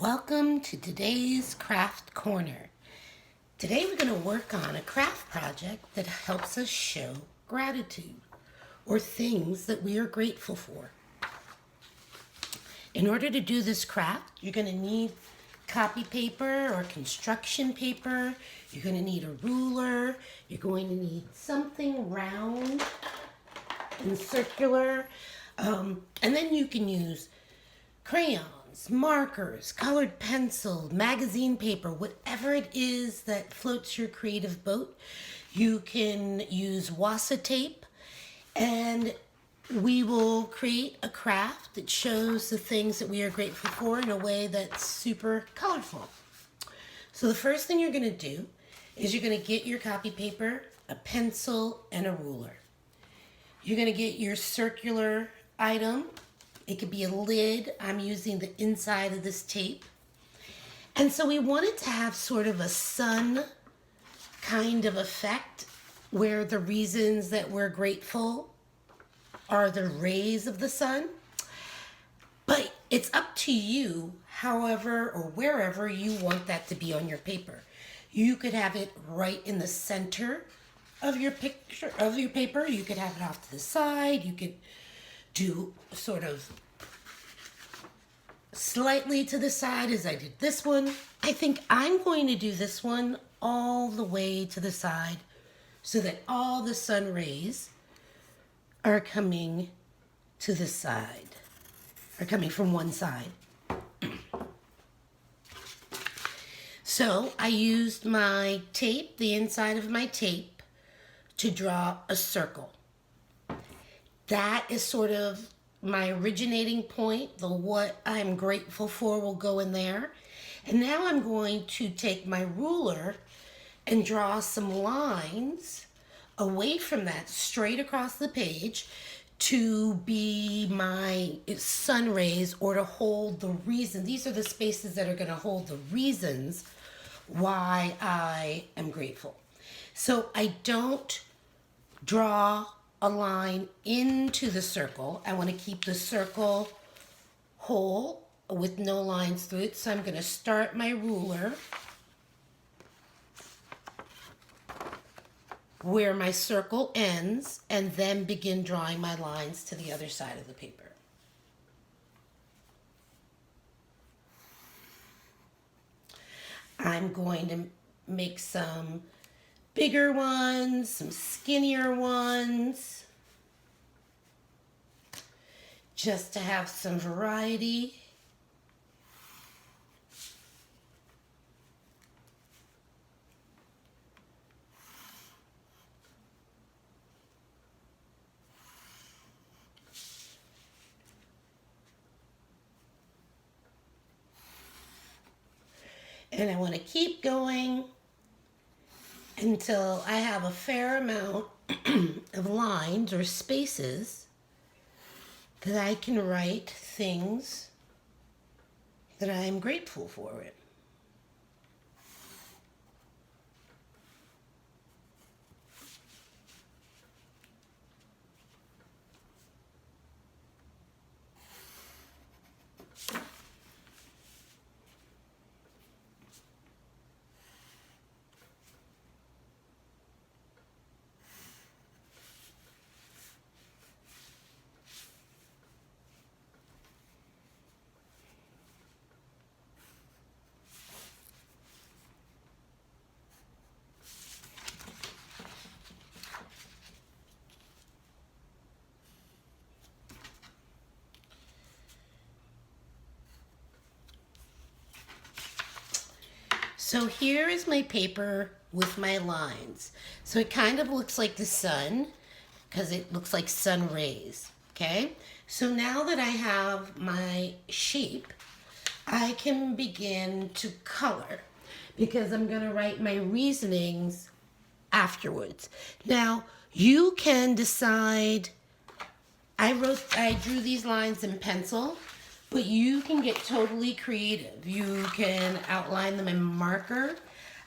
Welcome to today's Craft Corner. Today we're going to work on a craft project that helps us show gratitude or things that we are grateful for. In order to do this craft, you're going to need copy paper or construction paper. You're going to need a ruler. You're going to need something round and circular. And then you can use crayons, markers, colored pencil, magazine paper, whatever it is that floats your creative boat. You can use wassa tape, and we will create a craft that shows the things that we are grateful for in a way that's super colorful. So the first thing you're going to do is you're going to get your copy paper, a pencil, and a ruler. You're going to get your circular item. It could be a lid. I'm using the inside of this tape. And so we wanted to have sort of a sun kind of effect where the reasons that we're grateful are the rays of the sun. But it's up to you, however or wherever you want that to be on your paper. You could have it right in the center of your picture, of your paper. You could have it off to the side. You could do sort of slightly to the side as I did this one. I think I'm going to do this one all the way to the side so that all the sun rays are coming to the side, are coming from one side. So I used my tape, the inside of my tape, to draw a circle. That is sort of my originating point. The what I'm grateful for will go in there. And now I'm going to take my ruler and draw some lines away from that, straight across the page, to be my sun rays or to hold the reason. These are the spaces that are going to hold the reasons why I am grateful. So I don't draw a line into the circle. I want to keep the circle whole with no lines through it. So I'm going to start my ruler where my circle ends and then begin drawing my lines to the other side of the paper. I'm going to make some bigger ones, some skinnier ones, just to have some variety. And I want to keep going until I have a fair amount of lines or spaces that I can write things that I am grateful for it. So here is my paper with my lines. So it kind of looks like the sun because it looks like sun rays, okay? So now that I have my shape, I can begin to color because I'm going to write my reasonings afterwards. Now, you can decide. I drew these lines in pencil, but you can get totally creative. You can outline them in marker.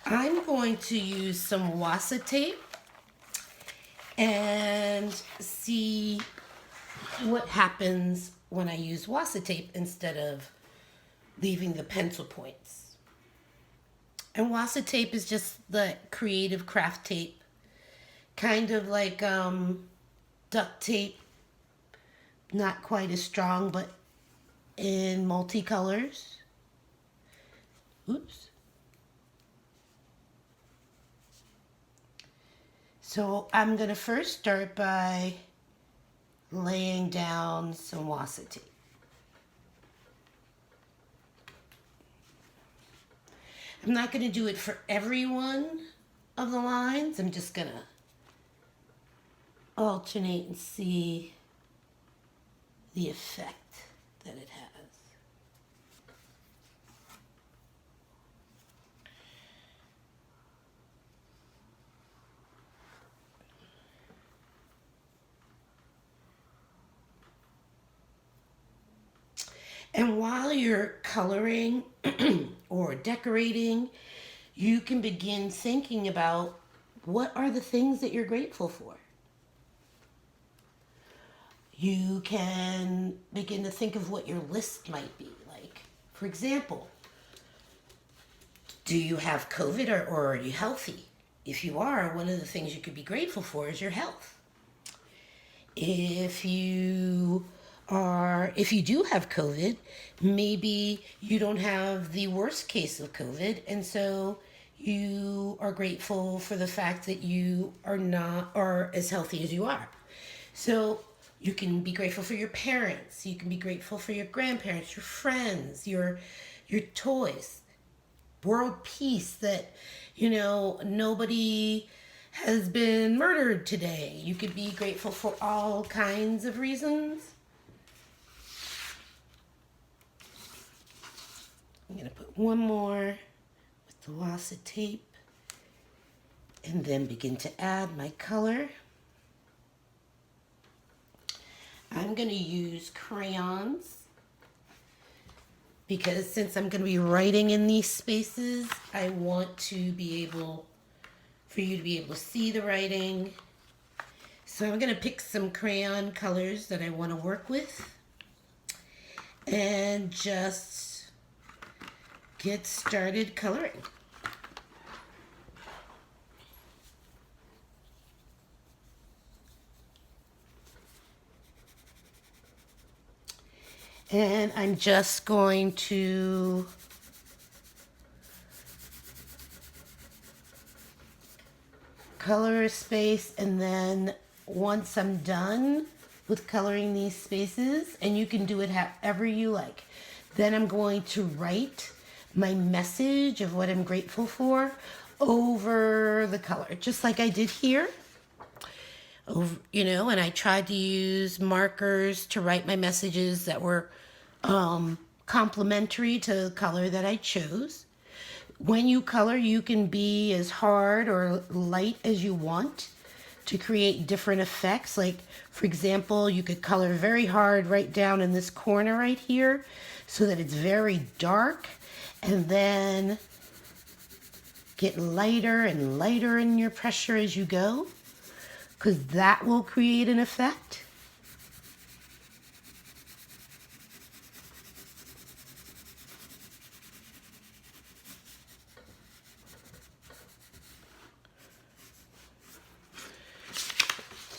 I'm going to use some wassa tape and see what happens when I use wassa tape instead of leaving the pencil points. And Wassa tape is just the creative craft tape, kind of like duct tape, not quite as strong, but in multicolors. Oops. So I'm going to first start by laying down some Wassa tape. I'm not going to do it for every one of the lines. I'm just going to alternate and see the effect that it has. And while you're coloring or decorating, you can begin thinking about what are the things that you're grateful for. You can begin to think of what your list might be. Like, for example, do you have COVID or are you healthy? If you are, one of the things you could be grateful for is your health. If you do have COVID, maybe you don't have the worst case of COVID, and so you are grateful for the fact that you are as healthy as you are. So you can be grateful for your parents, you can be grateful for your grandparents, your friends, your toys, world peace, that nobody has been murdered today. You could be grateful for all kinds of reasons. I'm going to put one more with the Wassa tape and then begin to add my color. I'm going to use crayons because since I'm going to be writing in these spaces, I want to be able, for you to be able to see the writing. So I'm going to pick some crayon colors that I want to work with and just get started coloring. And I'm just going to color a space, and then once I'm done with coloring these spaces, and you can do it however you like, then I'm going to write my message of what I'm grateful for over the color, just like I did here. And I tried to use markers to write my messages that were complementary to the color that I chose. When you color, you can be as hard or light as you want to create different effects. Like, for example, you could color very hard right down in this corner right here so that it's very dark, and then get lighter and lighter in your pressure as you go, because that will create an effect.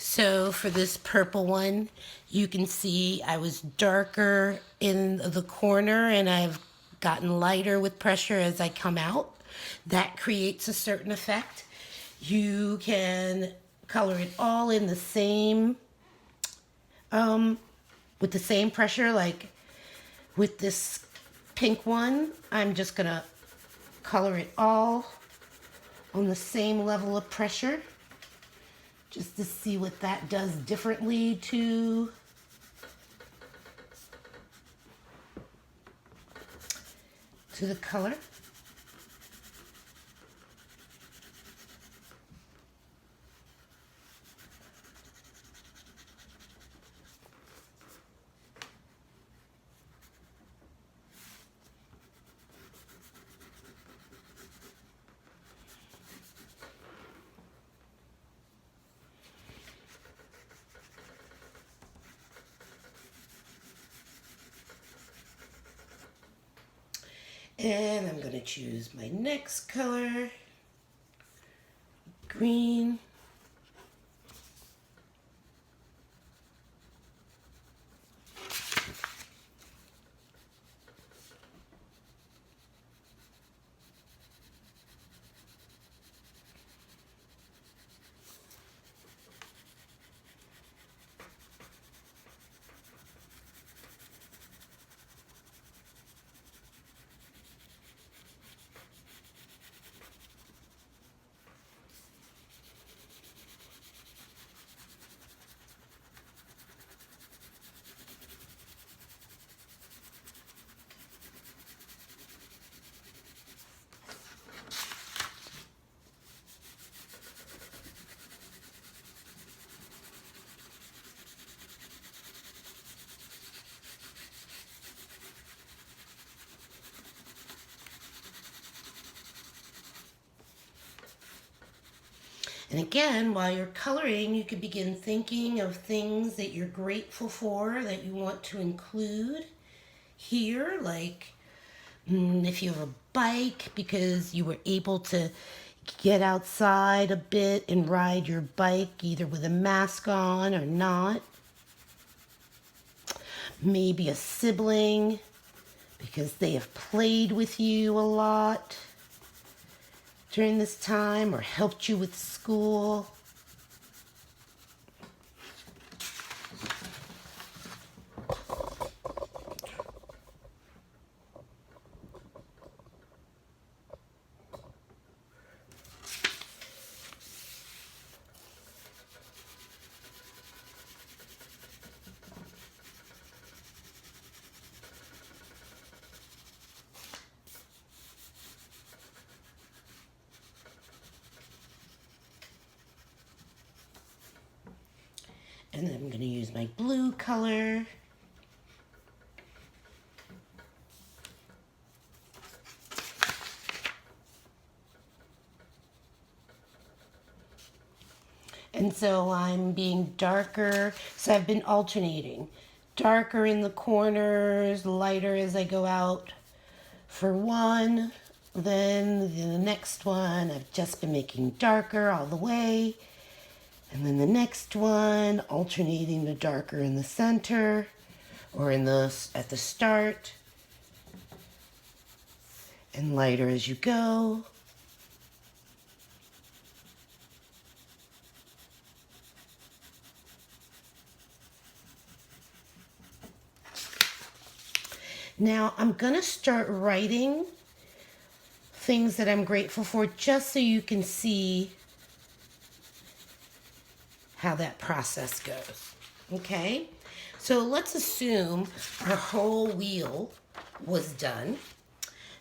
So for this purple one, you can see I was darker in the corner and I've gotten lighter with pressure as I come out. That creates a certain effect. You can color it all in the same, with the same pressure. Like with this pink one, I'm just gonna color it all on the same level of pressure, just to see what that does differently to the color. And I'm going to choose my next color, green. And again, while you're coloring, you could begin thinking of things that you're grateful for that you want to include here, like if you have a bike because you were able to get outside a bit and ride your bike either with a mask on or not. Maybe a sibling because they have played with you a lot during this time or helped you with school. And then I'm going to use my blue color. And so I'm being darker. So I've been alternating. Darker in the corners, lighter as I go out for one. Then the next one, I've just been making darker all the way. And then the next one, alternating the darker in the center or at the start and lighter as you go. Now I'm gonna start writing things that I'm grateful for just so you can see how that process goes. Okay, so let's assume our whole wheel was done.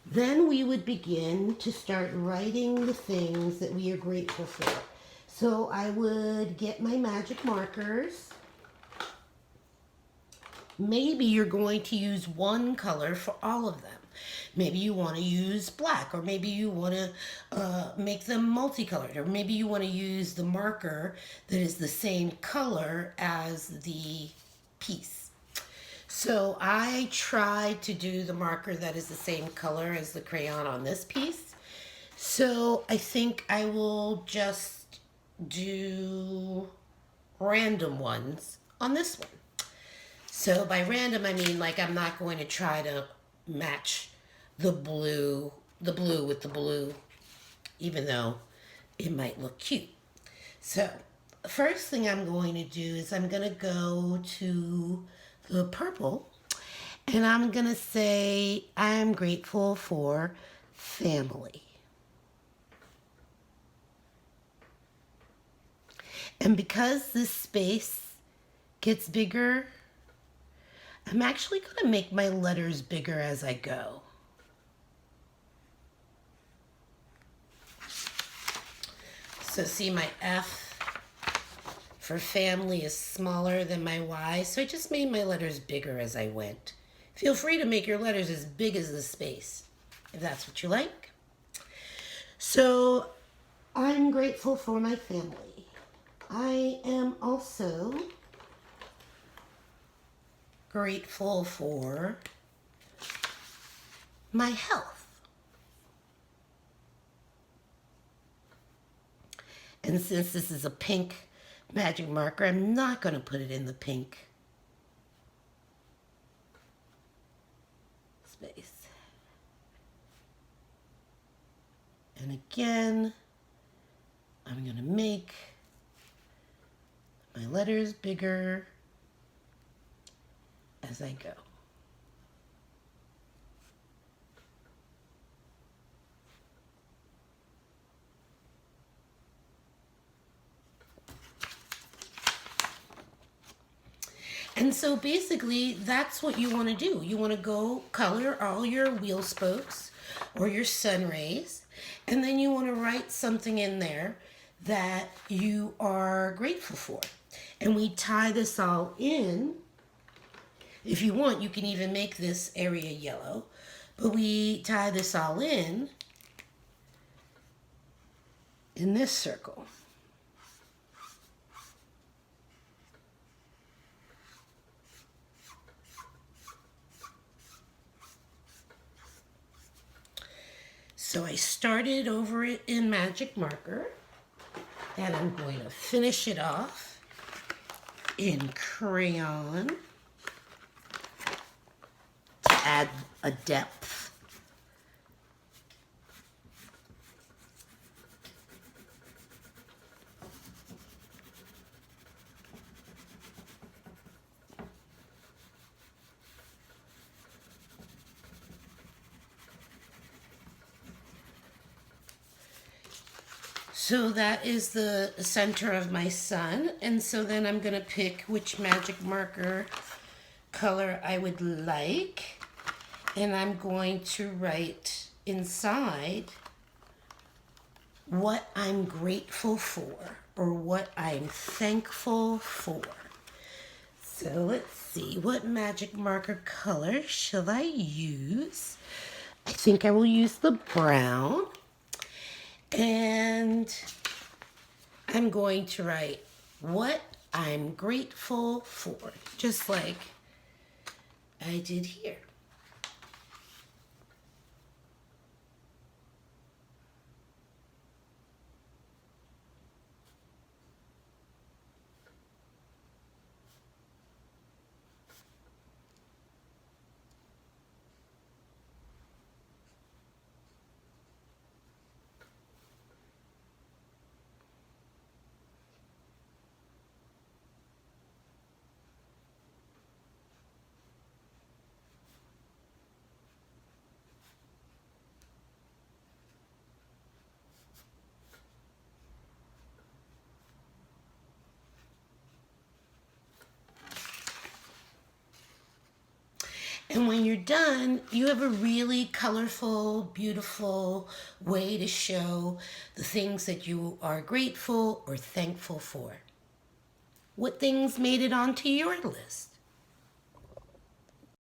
Then we would begin to start writing the things that we are grateful for. So I would get my magic markers. Maybe you're going to use one color for all of them. Maybe you want to use black, or maybe you want to make them multicolored, or maybe you want to use the marker that is the same color as the piece. So I tried to do the marker that is the same color as the crayon on this piece. So I think I will just do random ones on this one. So by random, I mean like I'm not going to try to match the blue with the blue, even though it might look cute. So the first thing I'm going to do is I'm going to go to the purple and I'm going to say I'm grateful for family. And because this space gets bigger, I'm actually going to make my letters bigger as I go. So see, my F for family is smaller than my Y, so I just made my letters bigger as I went. Feel free to make your letters as big as the space, if that's what you like. So I'm grateful for my family. I am also grateful for my health. And since this is a pink magic marker, I'm not going to put it in the pink space. And again, I'm going to make my letters bigger as I go. And so basically, that's what you want to do. You want to go color all your wheel spokes or your sun rays, and then you want to write something in there that you are grateful for. And we tie this all in. If you want, you can even make this area yellow, but we tie this all in this circle. So I started over it in magic marker, and I'm going to finish it off in crayon to add a depth. So that is the center of my sun. And so then I'm going to pick which magic marker color I would like. And I'm going to write inside what I'm grateful for or what I'm thankful for. So let's see, what magic marker color shall I use? I think I will use the brown. And I'm going to write what I'm grateful for, just like I did here. And when you're done, you have a really colorful, beautiful way to show the things that you are grateful or thankful for. What things made it onto your list?